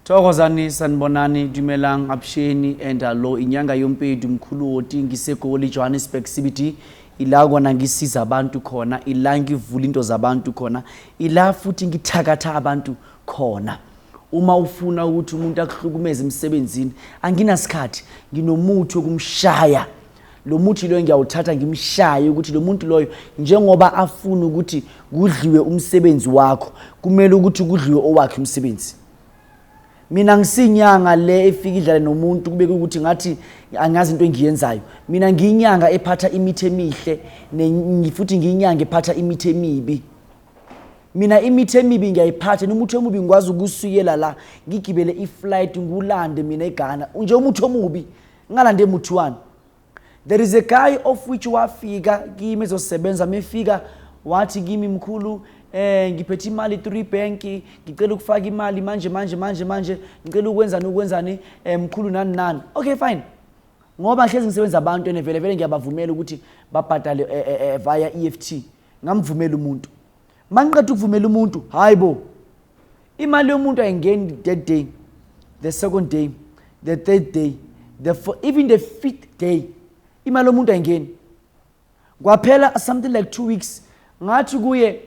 Thokozani sanibonani dumelang absheni and lo Inyanga YoMpedi Mkhulu Hoti ngisegoli Johannesburg CBD ila kona ngisiza abantu khona ila ngivula into zabantu khona ila futhi ngithakatha abantu khona. Uma ufuna ukuthi umuntu akuhlukumeze emsebenzini anginasikhathi nginomuthi okumshaya. Lo muthi lo ngiyawuthatha ngimshaye ukuthi lo muntu loyo njengoba afuna ukuthi kudliwe umsebenzi wakho kumele ukuthi kudliwe owakhe umsebenzi. Mina ngisinyanga le efikidlala nomuntu kubeke ukuthi ngathi angazi into engiyenzayo. Mina ngiyinyanga ephatha imithi emihle futhi ngiyinyanga ephatha imithi emibi. Mina imithi emibi ngiyayiphatha nomuthi omubi ngikwazi ukusuyela la ngigibele iflight ngulande mina eGhana. Nje umuthi omubi ngalande muthi wani. There is a guy of which wafika kimi ezosebenza mefika wathi kimi Mkhulu ngiphethe imali 3 bank ngicela ukufaka imali manje ngicela ukwenzani Mkhulu nani. Okay fine. Ngoba hlezi ngisebenza abantu vele ngiyabavumela ukuthi babhadale via EFT. Ngamvumela umuntu. Mangiqeda ukuvumela umuntu, hayibo. Imali yomuntu ayingeni that day, the second day, the third day, even the fifth day. Imali yomuntu ayingeni. Kwaphela something like 2 weeks. Ngathi kuye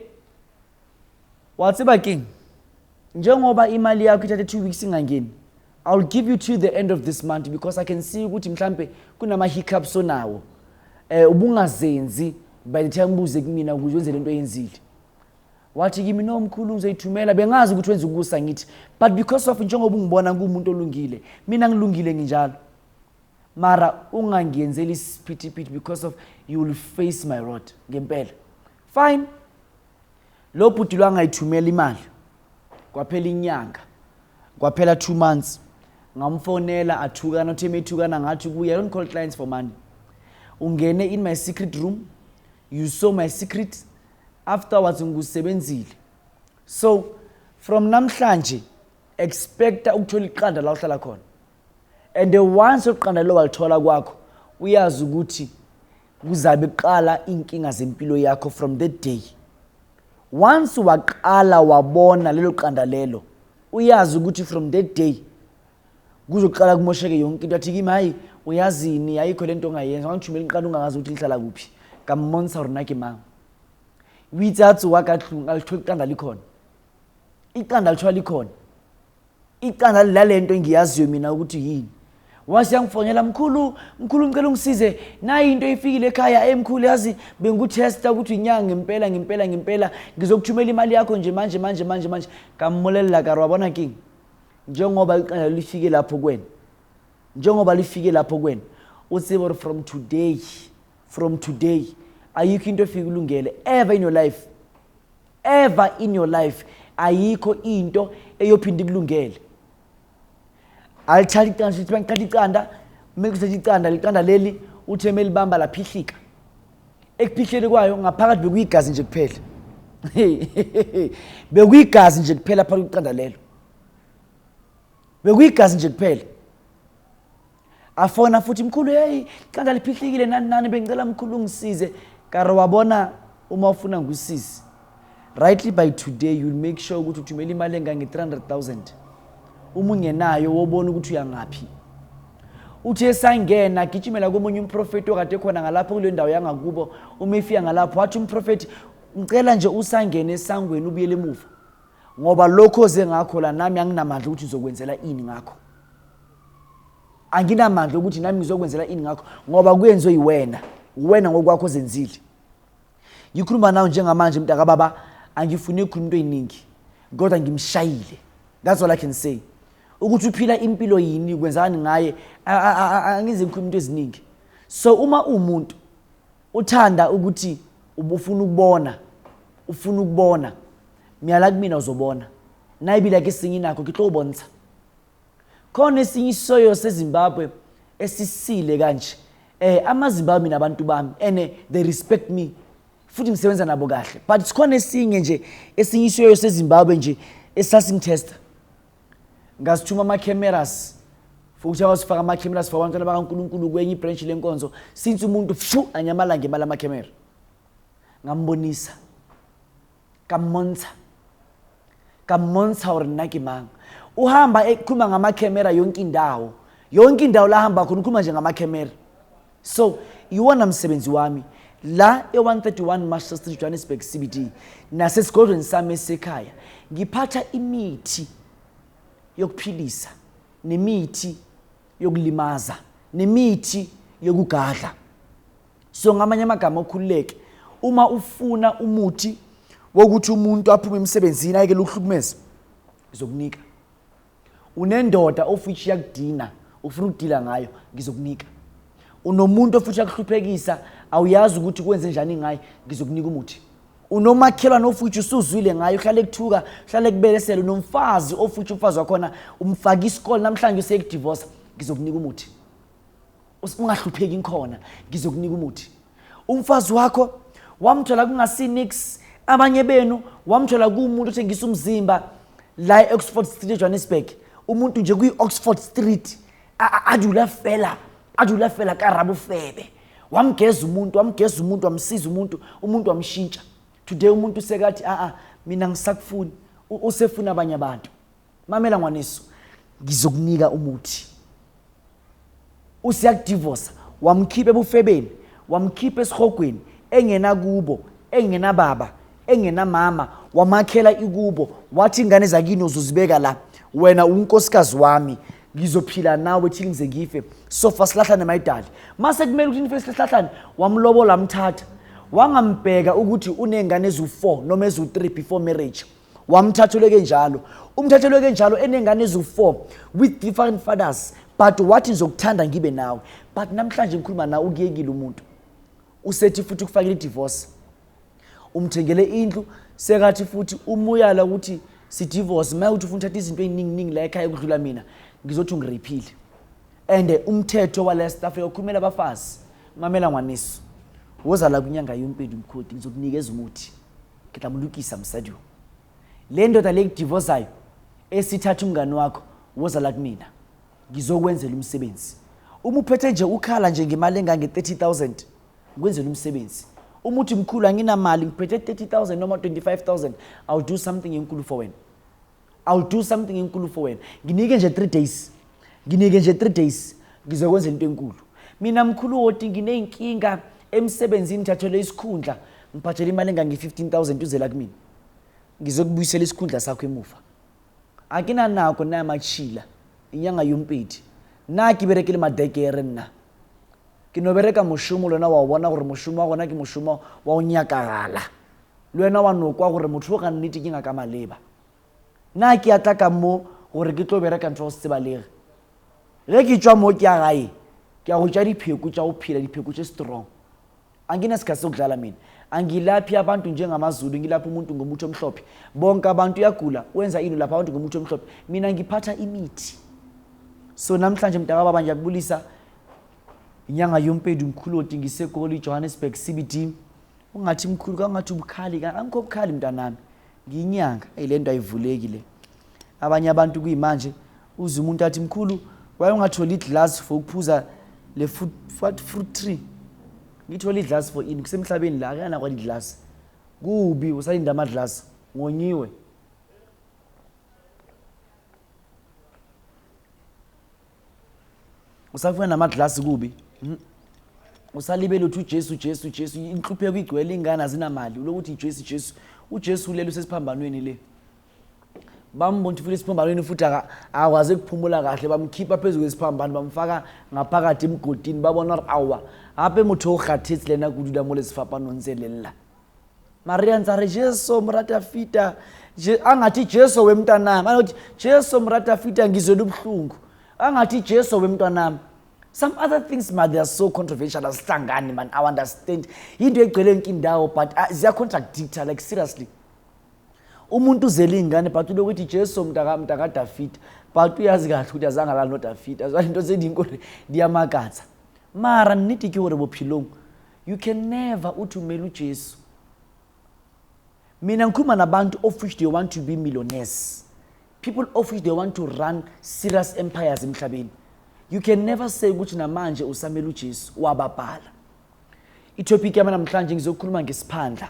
watsiba king. Njengoba imali yakho ithathe 2 weeks ingangeni. I'll give you till the end of this month because I can see ukuthi mhlambe kunama hiccups onawo. Ubungazenzi by the time ubuze kumina ukuze wenze lento yenzile. Wathi kimi no Mkhulu uzoyithumela bengazi ukuthi wenza ukusa ngithi but because of njengoba ungibona ngumuntu olungile mina ngilungile nginjalo. Mara ungangiyenzeli isiphithiphithi because of you will face my rod ngempela. Fine. Lo bhuti lo angayithumela imali. Kwaphela inyanga. Kwaphela 2 months. Ngamfonela athukana uthi methukana ngathi kuya don't call clients for money. Ungene in my secret room. You saw my secret. Afterwards ngusebenzile. So from namhlanje expect ukuthola iqanda la uhlala khona. And the once uqanda lo walithola kwakho uyazi ukuthi kuzabe qala inkinga zempilo yakho from that day. Once waqala wabona lelo qanda lelo uyazi ukuthi from that day kuzoqala kumosheke yonke into athi kimi hayi uyazini ayikho lento ongayenza ngithumela iqanda ungazi ukuthi lihlala kuphi kamonsa runake mama. Withathu wakahlungu alithola iqanda likhona. Iqanda lithola likhona. Iqanda lalento engiyaziyo mina ukuthi yini. Wasiyangifonela Mkhulu ngicela ungisize nayi into ifikile ekhaya Mkhulu yazi bengutesta ukuthi inyanga ngempela ngizokuthumela imali yakho nje manje kamolela karo wabona king. Njengoba iqanda lifike lapho kwena. Uthi from today ayikho into efika ulungele ever in your life ayikho into eyophinda ikulungele. Alithatha iqanda sithi bangiqhatha iqanda mekusethe iqanda leli utheme libamba laphihlika ekuphihleni kwayo ngaphakathi bekuyigazi nje kuphela. Bekuyigazi nje kuphela phakathi kweqanda lelo. Bekuyigazi nje kuphela. Afona futhi Mkhulu hey iqanda liphihlekile nani bengicela Mkhulu ngisize karo wabona uma ufuna ngusisi. Rightly by today you'll make sure ukuthi uthumela imali engange 300,000. Uma ungenayo wobona ukuthi uyangaphi. Uthi esangena gijimela komunye umprofeti okade khona ngalapho kule ndawo yangakubo uma efika ngalapho wathi umprofeti ngicela nje usangene esangweni ubuyele emuva. Ngoba lokho ze ngakho la nami anginamandla ukuthi uzokwenzela ini ngakho. Anginamandla ukuthi nami ngizokwenzela ini ngakho ngoba kuyenziwe yiwena. Wena ngokwakho zenzile. Ngikhuluma nawe njengamanje mntaka baba angifuni ukukhuluma into eyiningi kodwa ngimshayile. That's all I can say. Ukuthi uphila impilo yini kwenzani ngaye angize ngikhuluma into eziningi. So uma umuntu uthanda ukuthi ubufuna ukubona miyala kumina uzobona. Nayibila ke sinyi nakho ngixobonza. Khona esinyi isoyo seZimbabwe esisile kanje. AmaZimbabwe mina abantu bami they respect me. Futhi ngisebenza nabo kahle. But sikhona esinye nje esinyisiweyo seZimbabwe nje esasingitesta. Ngasithuma ama cameras. Futhi awasifaka ama cameras for abantu bakaNkulunkulu kwenye branch lenkonzo. Since umuntu anyamala ngemala ama camera. Ngambonisa. Kamonza hore nna ke mang. uhamba ekhuluma ngama-camera yonke indawo la hamba khona ukhuluma nje ngama-camera. So iwona msebenzi wami la e-131 Master Street Johannesburg CBD nasesigodlweni sami esekhaya ngiphatha imithi yokuphilisa nemithi yokulimaza nemithi yokugadla. So ngamanye amagama okhululeke uma ufuna umuthi wokuthi umuntu aphume emsebenzini ayeke ukuhlukumeza ngizokunika. Unendoda ofuthi yakudina ufuna ukudila ngayo ngizokunika. Unomuntu ofuthi yakuhluphekisa awuyazi ukuthi kwenze njani ngayo ngizokunika umuthi. Unomakhelwane ofuthi usuzwile ngayo uhlale ekuthuka uhlale kubelesela unomfazi ofuthi umfazi wakhona umfaka isikole namhlanje usekudivorce ngizokunika umuthi. Ungahlupheki inkhona ngizokunika umuthi. Umfazi wakho wamthola kungasinix abanye benu wamthola kuumuntu othengisa umzimba la e-Oxford Street Johannesburg. Umuntu nje kuyi-Oxford Street adula fela karabu febe. Wamgeza umuntu wamsiza umuntu wamshintsha. Today umuntu sekathi mina ngisakufuni usefuna abanye abantu. Mamela ngwaneso ngizokunika umuthi. Usiyakudivorce wamkhipha ebufebeni wamkhipha esihogweni engena kubo engena baba engena mama wamakhela ikubo wathi ingane zakini uzuzibeka la wena unkosikazi wami ngizophila nawe till ngize ngife so fasilahlane mayidali mase kumele ukuthi nifese sihlahlane wamlobola mthatha wangambheka ukuthi unengane ezu4 noma ezu3 before marriage wamthatheleke njalo umthatheleke njalo enengane ezu4 with different fathers but wathi ngizokuthanda ngibe nawe but namhlanje ngikhuluma nawe ukuyekile umuntu usethi futhi ukufakile divorce umthengele indlu sekathi futhi umuyala ukuthi si divorce maye uthi ufuna uthatha izinto eziningi la ekhaya ukudlula mina ngizothi ungirephile and umthetho wala staff yokhulumela abafazi mamela ngwaniso woza la kunyanga YoMpedi Mkhulu ngizokunikeza umuthi ngidlamulukisa msadio le ndoda le divorceayo esithatha umngani wakho woza la kumina ngizokwenzela umsebenzi uma uphethe nje ukhala nje ngemali engange 30,000 ngikwenzela umsebenzi umuthi Mkhulu anginamali ngiphethe 30,000 noma 25,000 I'll do something enkulu for wena nginike nje 3 days ngizokwenza into enkulu mina Mkhulu Hoti ngineyinkinga emsebenzini ngithathele isikhundla ngiphathele imali engange 15,000 uzela kumina ngizokubuyisela isikhundla sakho emuva akina nako na machila inyanga YoMpedi na kiberekele madekere nna kinobereka mushumo lona wa bona gore mushumo wa gona ke mushumo wa unyakagala lwena wa nokwa gore motho ga nnete ke ngaka maleba na ke ataka mo gore ke tlo bereka ntho se balege ge ke tswa mo ke a gae ke a go tja dipheko tja go phila dipheko tse strong angina sikase ukudlala mina angilaphi abantu njengamazulu ngilapha umuntu ngomuthi omhlophe bonke abantu yagula wenza ini lapha abantu ngomuthi omhlophe mina ngiphatha imithi so namhlanje mntaka baba ngiyakubulisa inyanga YoMpedi Mkhulu Hoti ngisekoli Johannesburg CBD ungathi Mkhulu kangathi ubukhali angikho ubukhali mntanami ngiyinyanga lento ayivulekile abanye abantu kuyimanje uze umuntu athi Mkhulu waye ungathola iglass for ukuphuza le fruit tree ngithola iglass for ini kusemhlabeni la akana kwa iglass kubi usalinda ama glass ngonyiwe usafuna nama glass kubi usalibele uthi Jesu inhlupheko igcwele ingane azinamali lokuthi Jesu uJesu ulele usesiphambanweni le bambonthi futhi esiphambanweni futhi akwazi ukuphumula kahle bamkhipha phezulu kwesiphambano bamfaka ngaphakathi emgodini babona awa aphe motho oghathitsi lena kudula mole sifapano nzelela Maria ntsare Jesu mrata fita angathi Jesu wemntanami anothi Jesu mrata fita ngizwe ubhlungu angathi Jesu wemntanami. Some other things man they are so controversial asihlangani man I understand into egcwele inkindawo but ziya contradictor like seriously umuntu uzele ingane but lokuthi Jesu mntaka David but uyazi kahle ukuthi azange la no David azalinto zedinkolo diyamakatsa mara nithi ke hore bophilong you can never uthumela uJesu mina ngikhuluma nabantu of which they want to be millionaires people of which they want to run serious empires emhlabeni. You can never say ukuthi namanje usamela uJesu wababhala. Itopic yami namhlanje ngizokhuluma ngesiphandla.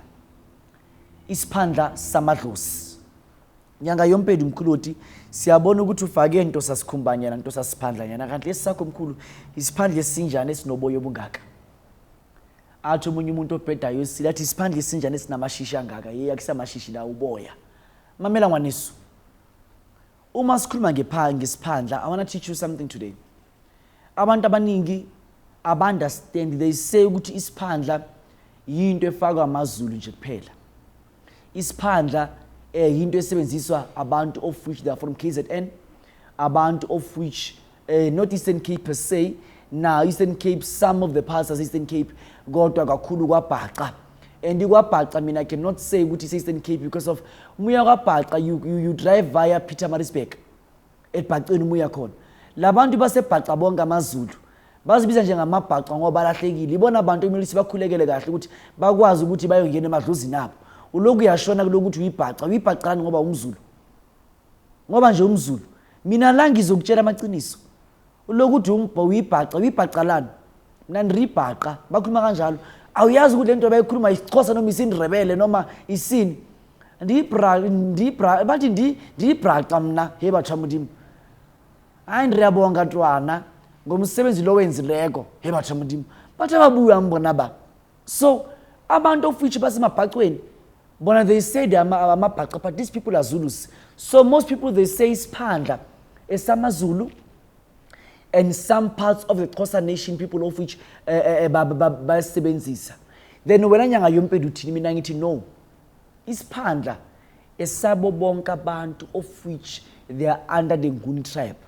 Isiphandla samadlozi. Inyanga YoMpedi Mkhulu Hoti siyabona ukuthi ufake into sasikhumbanyana into sasiphandlanyana kanti lesakho Mkhulu isiphandle esinjani esinoboyo obungaka athi umunye umuntu obhedayo silathi isiphandle esinjani esinamashishi angaka akusamashishi la uboya mamela ngwanesu uma sikhuluma ngesiphandla I want to teach you something today abantu abaningi understand they say ukuthi isiphandla yinto efakwa amazulu nje kuphela isiphandla yinto esebenziswa abantu of which they are from KZN abantu of which not Eastern Cape per se now Eastern Cape some of the pastors Eastern Cape kodwa kakhulu kwaBhaca and kwaBhaca mina I cannot say ukuthi is Eastern Cape because of umuya kwaBhaca you drive via Pietermaritzburg eBhaceni umuya khona labantu baseBhaca bonke amazulu bazibiza njengamabhaca ngoba lahlekile ibona abantu ekumele sibakhulekele kahle ukuthi bakwazi ukuthi bayongena emadluzini abo uloku uyashona kulokuthi uyibhacani ngoba umzulu ngoba nje umzulu mina la ngizokutshela amaqiniso ulokuthi uyibhacalana mina ndiribhaqa bakhuluma kanjalo awuyazi ukuthi lento bayikhuluma isiXhosa noma isindrebele noma isini bathi ndibhaqa mna hebathamudimi hayi ndiyabonga ntwana ngomsebenzi lo wenzileko hebathamudimi bathi ababuya mbona ba so abantu of which basemabhacweni bona they say they are amabhaca but these people are Zulus so most people they say Isiphandla esamaZulu and some parts of the Xhosa nation people of which basebenzisa then wena Inyanga YoMpedi uthini mina ngithi no Isiphandla esabo bonke abantu of which they are under the Nguni tribe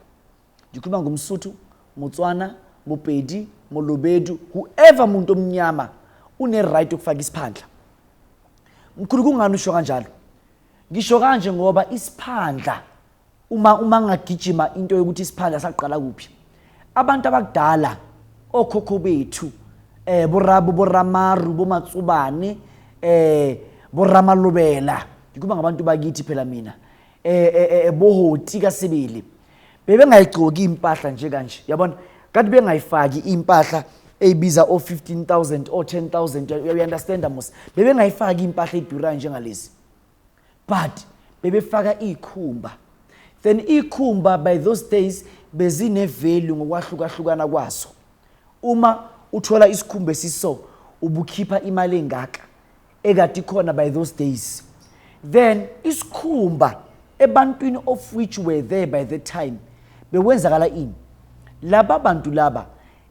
ngikhuluma ngomSuthu Motswana Mopedi Molobedu whoever umuntu omnyama une right ukufaka Isiphandla Mkhulu kungani usho kanjalo ngisho kanje ngoba Isiphandla uma ngagijima into yokuthi Isiphandla saqala kuphi abantu abakudala okhokho bethu boramaru bomatsubane boramalobela ngikuba ngabantu bakithi phela mina bohoti kasebele bebengayigcoki impahla nje kanje yabona kanti bengayifaki impahla ebiza o 15,000 or 10,000 you understand amos bebengayifaki impahla edura njengalezi but bebefaka ikhumba then ikhumba by those days bezine value ngokwahlukahlukana kwaso uma uthola isikhumba esiso ubukhipha imali engaka ekade khona by those days then isikhumba ebantwini of which were there by the time bekwenzakala ini laba bantu laba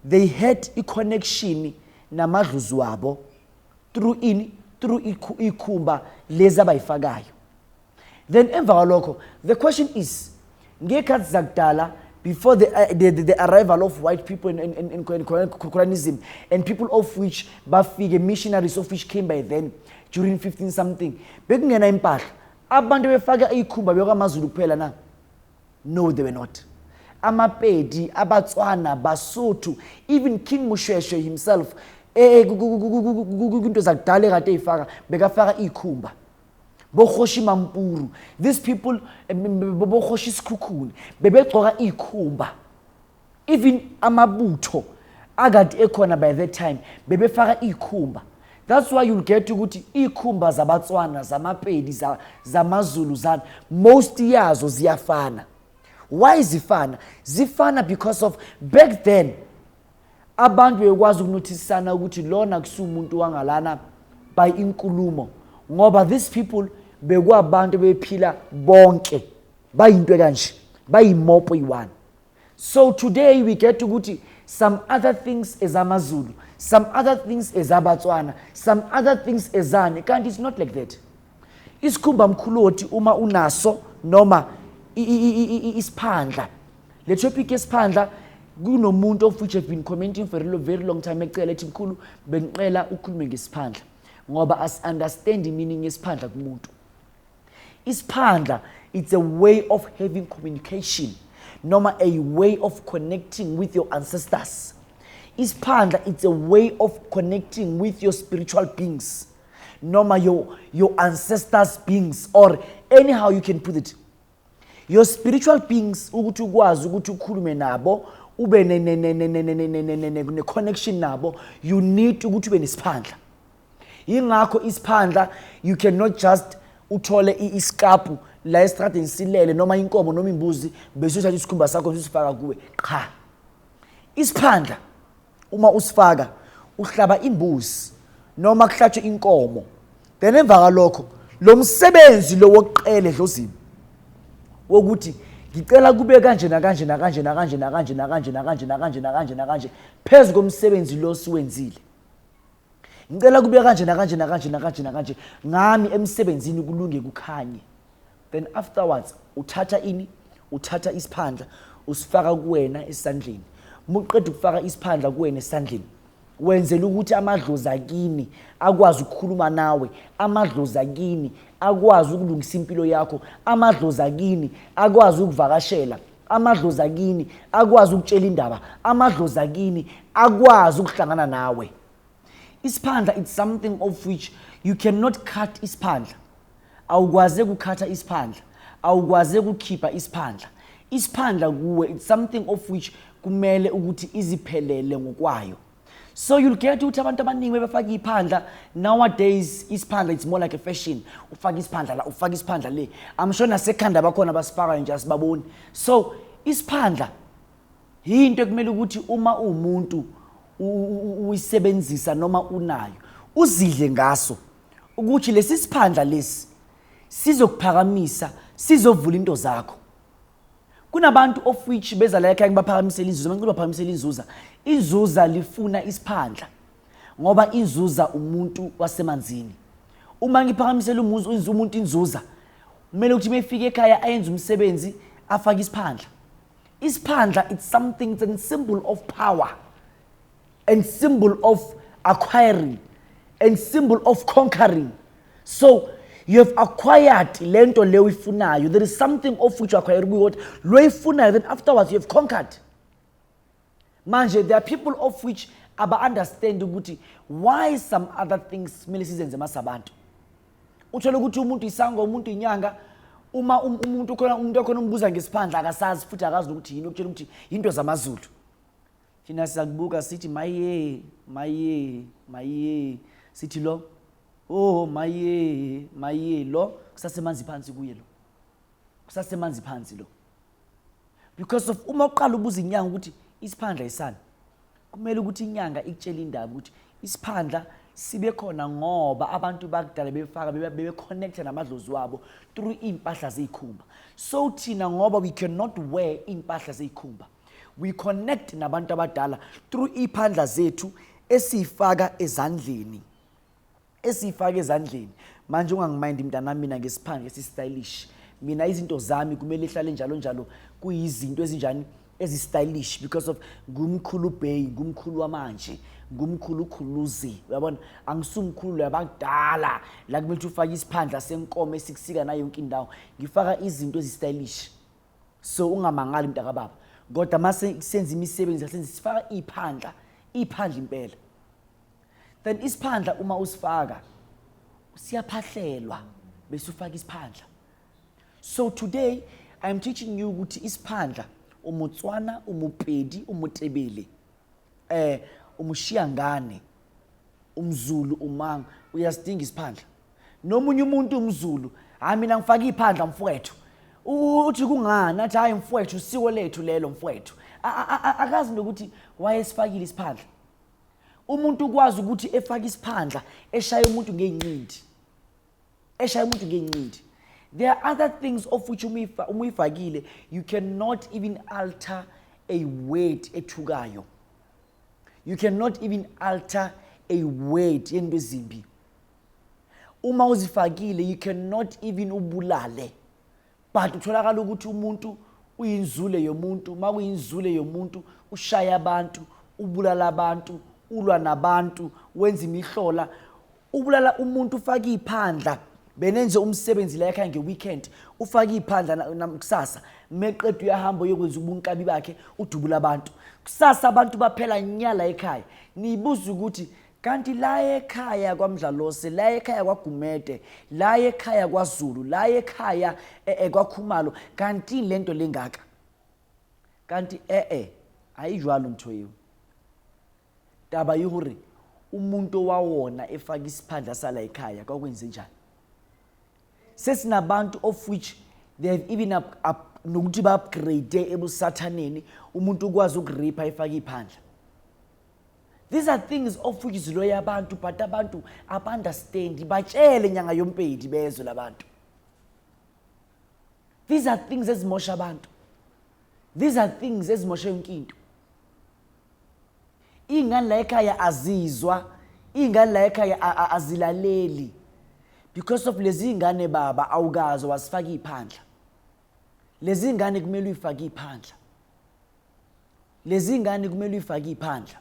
they had a connection namadluzu wabo through ikhumba lezi abayifakayo then emva kwalokho the question is ngekhathi zakudala before the arrival of white people in colonialism and people of which bafike missionaries of which came by then during 15 something bekungena impahla abantu befaka ikhumba bekwamazulu kuphela na no they were not amapedi abatswana basuthu even King Mushweshwe himself into zakudala kade eyifaka bekafaka ikhumba bokhoshi mampuru these people bokhoshi isikhukhuni bebegcoka ikhumba even amabutho akade ekhona by that time bebefaka ikhumba that's why you'll get ukuthi ikhumba zabatswana zamapedi zamaZulu most yazo ziyafana why zifana zifana because of back then abantu bekwazi ukunothisana ukuthi lona kusumuntu wangalana by inkulumo ngoba these people bekwabantu bephila bonke bayinto kanje bayimopo yi1 so today we get ukuthi some other things ezamaZulu some other things ezabatswana some other things ezani kanti it's not like that isikhumba Mkhulu Hoti uma unaso noma Isiphandla le topic yesiphandla kunomuntu of which have been commenting for a very long time ecela ethi Mkhulu benqela ukukhuluma ngesiphandla ngoba as understand the meaning yesiphandla kumuntu Isiphandla it's a way of having communication noma a way of connecting with your ancestors Isiphandla it's a way of connecting with your spiritual beings noma your ancestors beings or anyhow you can put it your spiritual beings ukuthi ukwazi ukuthi ukhulume nabo ube ne connection nabo you need ukuthi ube nesiphandla ingakho isiphandla you cannot just uthole iskapu la estradini silele noma inkomo noma imbuzi bese uthatha isikhumba sakho usifaka kuwe qha. Isiphandla uma usifaka uhlaba imbuzi noma kuhlatshwe inkomo, then emva kalokho lo msebenzi lo wokuqele dlozini wokuthi ngicela kube kanje nakanje nakanje nakanje nakanje nakanje nakanje nakanje nakanje nakanje phezu komsebenzi lo siwenzile. Ngicela kube kanje nakanje nakanje nakanje nakanje ngami emsebenzini kulunge kukhanye. Then afterwards uthatha ini, uthatha isiphandla usifaka kuwena esandleni. Muqeda ukufaka isiphandla kuwena esandleni, wenzela ukuthi amadlozi akini akwazi ukukhuluma nawe, amadlozi akini akwazi ukulungisa impilo yakho, amadlozi akini akwazi ukuvakashela, amadlozi akini akwazi ukutshela indaba, amadlozi akini akwazi ukuhlangana nawe. Isiphandla it's something of which you cannot cut isiphandla. Awukwazi ukukhatha isiphandla, awukwazi ukukhipha isiphandla. Isiphandla kuwe it's something of which kumele ukuthi iziphelele ngokwayo. So you'll get ukuthi abantu abaningi befaka iphandla nowadays. Isiphandla it's more like a fashion. Ufaka isiphandla la, ufaka isiphandla le. I'm sure nasekhanda bakhona basifaka nje asibaboni. So isiphandla into ekumele ukuthi uma umuntu uyisebenzisa noma unayo uzidle ngaso ukuthi lesi siphandla lesi sizokuphakamisa, sizovula into zakho. Kunabantu of which beza la ekhaya ngibaphakamisela inzuzo, manje baphakamisela inzuza. Inzuza lifuna isiphandla ngoba inzuza umuntu wasemanzini. Uma ngiphakamisela umuntu inzuza, kumele ukuthi mefike ekhaya ayenze umsebenzi afake isiphandla. Isiphandla it's something, it's a symbol of power and symbol of acquiring and symbol of conquering. So you have acquired lento le uyifunayo. There is something of which you acquire what lo uyifunayo, then afterwards you have conquered. Manje there are people of which aba understand ukuthi why some other things kumele sizenze masabantu. Uthola ukuthi umuntu isango, umuntu inyanga, uma umuntu khona umbuza ngesiphandla akasazi futhi akazi ukuthi yini, ukutshela ukuthi into zamaZulu. Thina siyakubuka sithi maye sithi lo, oh maye lo kusasemanzi phansi kuye lo, kusasemanzi phansi lo. Because of uma uqala ubuza inyanga ukuthi isiphandla isani, kumele ukuthi inyanga ikutshela indaba ukuthi isiphandla sibe khona ngoba abantu bakudala befaka bebe connect namadlozi wabo through impahla zezikhumba. So thina ngoba we cannot wear impahla zezikhumba, we connect nabantu abadala through iphandla zethu esifaka ezandleni, esifaka ezandleni. Manje ungangimind mntana mina ngesiphandla esi-stylish, mina izinto zami kumele ihlale njalo njalo kuyizinto ezinjani ezi-stylish because of ngumkhulu bey, ngumkhulu wamanje, ngumkhulu khuluzi. Uyabona, angisumkhulu yabadala la kumele ukuthi ufake isiphandla senkomo esikusika nayo yonke indawo, ngifaka izinto ezi-stylish. So ungamangali mntakababa, kodwa mase senza imisebenzi sifaka iphandla impela. Then isiphandla uma usifaka siyaphahlelwa bese ufaka isiphandla. So today I am teaching you ukuthi isiphandla umutswana, umupedi, umutebele, umushiyangane, umzulu, umanga uyasidinga isiphandla. Nomunye umuntu umzulu, hayi mina ngifaka iphandla mfowethu. Uthi kungani athi hayi mfowethu usiko lethu lelo mfowethu. Akazi nokuthi wayesifakile isiphandla. Umuntu ukwazi ukuthi efaka isiphandla eshaya umuntu ngeencindi. Eshaya umuntu ngeencindi. There are other things of which umuyifakile you cannot even alter a word ethukayo. You cannot even alter a word yento ezimbi. Uma uzifakile you cannot even ubulale. But utholakala ukuthi umuntu uyinzule yomuntu, makuyinzule yomuntu ushaya abantu, ubulala abantu, ulwa nabantu, wenza imihlola, ubulala umuntu ufaka iphandla. Benenze umsebenzi la ekhaya ngeweekend, ufaka iphandla nakusasa, meqedwe uyahamba uyokwenza ubunkabi bakhe, udubula abantu. Kusasa abantu baphela nyala ekhaya. Nibuza ukuthi kanti la ekhaya kwaMdlalose, la ekhaya kwaGumede, la ekhaya kwaZulu, la ekhaya kwaKhumalo, kanti lento lengaka. Kanti ayijwalo ntweyo. Taba yihore umuntu wawona efaka isiphandla sala ekhaya kwakwenze njani. Sesinabantu of which They have even nokuthi ba-upgrade ebusathaneni umuntu ukwazi ukuripa ifake iphandla. These are things of which ziloya abantu, but abantu aba-understand, batshele Inyanga YoMpedi bezwe labantu. These are things ezimosha abantu. These are things ezimosha yonke into. Ingane la ekhaya azizwa, ingane la ekhaya azilaleli. Because of lezi ingane baba awukazo wasifaka iphandla. Lezi ingane kumele uyifake iphandla. Lezi ingane kumele uyifake iphandla.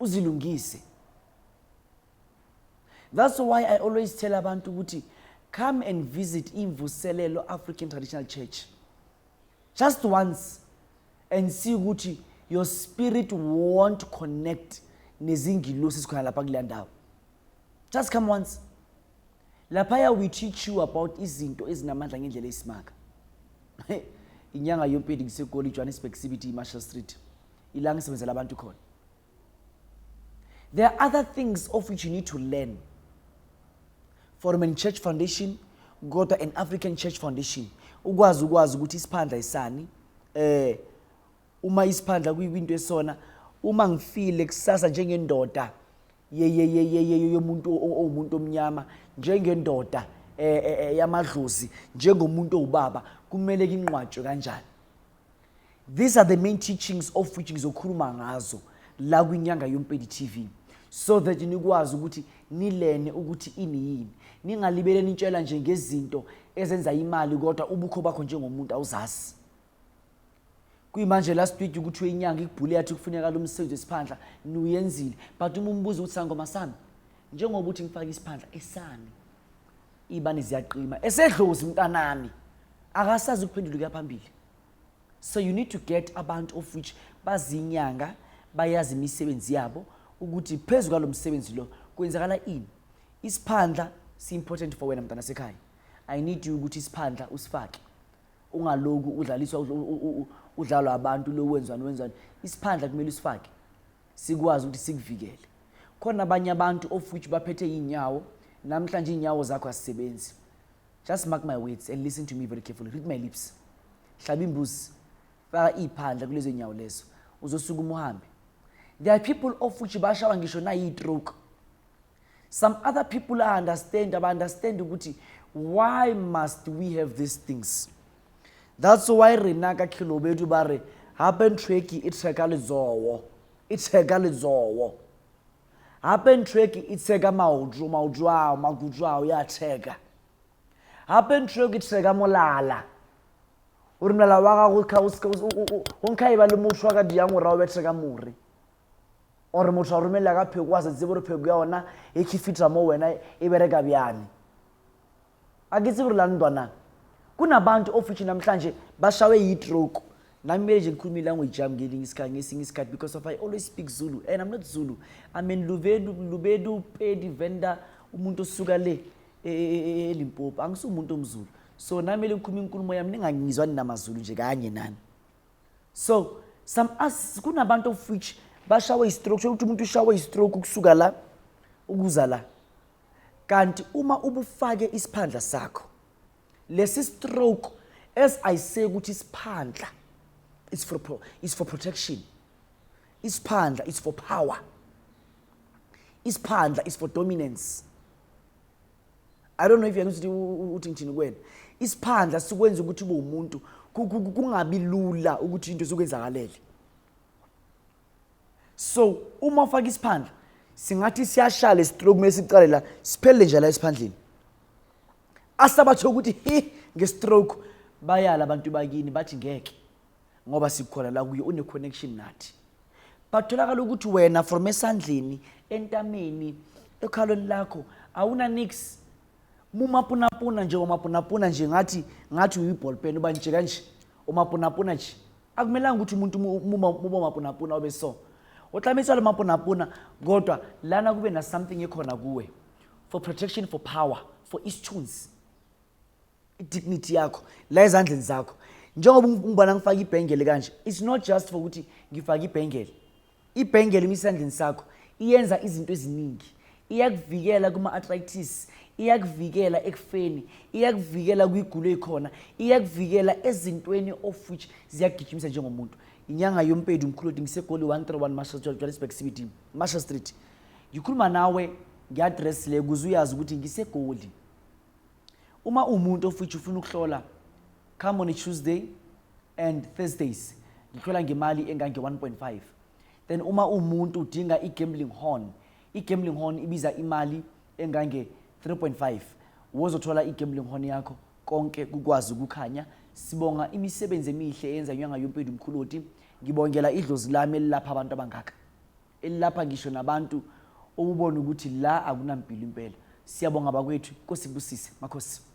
Uzilungise. That's why I always tell abantu ukuthi come and visit Imvuselelo African Traditional Church. Just once and see ukuthi your spirit won't connect nezingilosi sikhona lapha kule ndawo. Just come once. Lapha we teach you about izinto ezinamandla ngendlela esimanga. Inyanga YoMpedi ngiseGoli Johannesburg CBD Marshall Street. Ilanga isebenzela abantu khona. There are other things of which you need to learn. From a church foundation, go to an African church foundation. Ukwazi ukuthi Isiphandla isani. Uma Isiphandla kuyinto esona, uma ngifile kusasa njengendoda yomuntu omnyama, njengendoda yamadlozi, njengomuntu owubaba, kumele kinqwatshwe kanjani. These are the main teachings of which ngizokhuluma ngazo la kwiNyanga YoMpedi TV, so that nikwazi ukuthi nilene ukuthi ini yini. Ningalibele nitshela nje ngezinto ezenza imali kodwa ubukho bakho njengomuntu awuzazi. Kuyimanje last week ukuthi wenyanga ikubhule yathi kufuneka lo msebenzi wesiphandla niyenzile, but uma umbuzo uthi sangoma sami njengoba uthi ngifake isiphandla esani ibani ziyaqima esedlozi mntanami akasazi ukuphendula phambili. So you need to get abantu of which bazinyanga bayazi imisebenzi yabo ukuthi phezulu kwalo msebenzi lo kwenzakala ini. Isiphandla si important for wena mntana sekhaya. I need you ukuthi isiphandla usifake. Ungaloku udlaliswa udlalwa abantu lo wenzani. Isiphandla kumele usifake. Sikwazi ukuthi sikuvikele. Khona abanye abantu of which baphethe inyawo, namhlanje inyawo zakho asisebenzi. Just mark my words and listen to me very carefully. Read my lips. Hlaba imbuzi. Faka iphandla kulezo inyawo lezo. Uzosuka uhambe. There are people of which bashawa ngisho na yi-stroke. Some other people understand ukuthi why must we have these things? That's why Renaka Kilobedu bare happen tricky itsheka lezowo. Itsheka lezowo. Happen tricky itsheka magujwa ya tsheka. Happen tricky itsheka molala. Urimela waka unka iba le motho wa ka diango ra o betsheka muri. Or motho a romela ka pheko wa se tsebo re pheko ya ona e khifitra mo wena e bereka byane. Akitse re landwana. Kunabantu ofithi namhlanje bashawe yi-stroke. Nami nje ngikhuluma language yami ngesinye isikhathi because of I always speak Zulu and I'm not Zulu. I'm in Lubedu Pedi Venda umuntu osuka le eLimpopo. Angisumuntu omZulu. So nami ngikhuluma inkulumo yami ningangizwani namaZulu nje kanye nani. So kunabantu of which bashawe yi-stroke ukuthi umuntu ushawe yi-stroke ukusuka la ukuza la. Kanti uma ubufake isiphandla sakho lesi stroke, as I say ukuthi isiphandla is for protection. Isiphandla is for power. Isiphandla is for dominance. I don't know if you understand uthi ngithini kwena. Isiphandla sikwenza ukuthi ube umuntu kungabi lula ukuthi into zokwenzakalele. So uma ufaka isiphandla singathi siyashala stroke mesicale la siphele nje la esiphandleni. Asabatho ukuthi nge-stroke bayala abantu bakini bathi ngeke ngoba sikhona la kuye une connection nathi. Batholakala ukuthi wena from esandleni entameni ekhalweni lakho awuna nix. Mumapunapuna nje ngathi uyi-ball pen uba nje kanje umapunapuna nje. Akumelanga ukuthi umuntu muba mapunapuna obe so. Utlamisa lo mapunapuna kodwa lana kube na something ekhona kuwe for protection, for power, for isitunes. Dignity yakho la ezandleni zakho njengoba ungibona ngifaka ibhengele kanje, it's not just for ukuthi ngifaka ibhengele. Ibhengele emisandleni sakho iyenza izinto eziningi. iyakuvikela kuma-arthritis, iyakuvikela ekufeni, iyakuvikela kwigulo ekhona, iyakuvikela ezintweni of which ziyagijimisa njengomuntu. Inyanga YoMpedi Mkhulu ngiseGoli 131 Johannesburg CBD, Marshall Street. Ngikhuluma nawe nge-address le ukuze uyazi ukuthi ngiseGoli. Uma umuntu of which ufuna ukuhlola, come on a Tuesday and Thursdays. Ngihlola ngemali engange 1.5. Then uma umuntu udinga i-gambling horn, i-gambling horn ibiza imali engange 3.5. Wozothola i-gambling horn yakho konke kukwazi ukukhanya. Sibonga imisebenzi emihle eyenza Inyanga YoMpedi Mkhulu Hoti. Ngibongela idlozi lami elapha abantu abangaka. Elapha ngisho nabantu ubone ukuthi la akunampilo impela. Siyabonga bakwethu, Nkosi ibusise, makhosi.